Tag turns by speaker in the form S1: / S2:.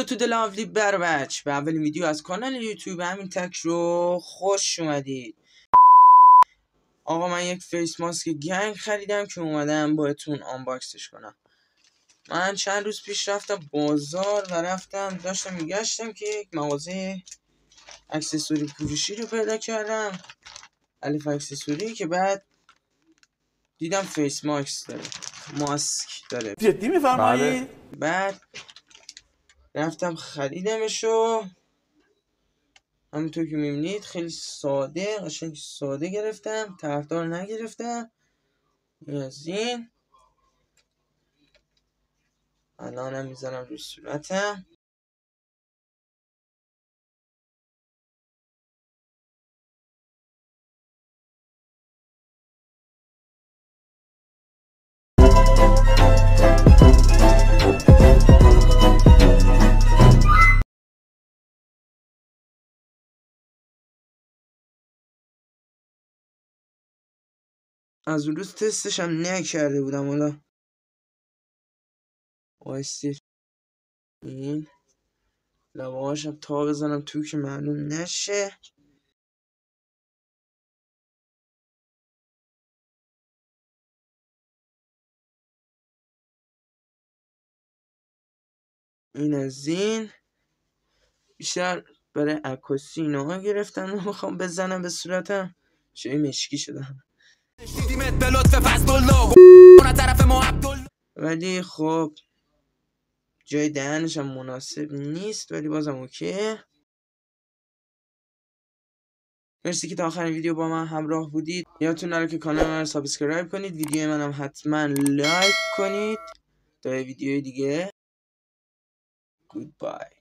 S1: هلو تو دلاولی بربچ به اولین ویدیو از کانال یوتیوب همین تک رو خوش اومدید. آقا من یک فیس ماسک گنگ خریدم که اومدم باهاتون آنباکسش کنم. من چند روز پیش رفتم بازار و داشتم میگشتم که یک مغازه اکسسوری فروشی رو پیدا کردم، الف اکسسوری، که بعد دیدم فیس ماسک داره.
S2: جدی میفرمایی؟
S1: بعد رفتم خریدمشو. همونطور که میبینید خیلی ساده، قشنگ ساده گرفتم، طرفدار نگرفتم. از این الانم میزنم روی صورتم. از اون روز تستش هم نکرده بودم، حالا وایسید این لبهاش هم تا بزنم تو که معلوم نشه. این از این بیشتر برای عکاسی اینها گرفتم و میخوام بزنم به صورتم چه مشکی شدم، ولی خب جای دهنش هم مناسب نیست، ولی بازم اوکی. مرسی که تا آخرین ویدیو با من همراه بودید. یادتون نره که کانال من رو سابسکرایب کنید، ویدیو منم حتما لایک کنید. تا ویدیوی دیگه، گودبای.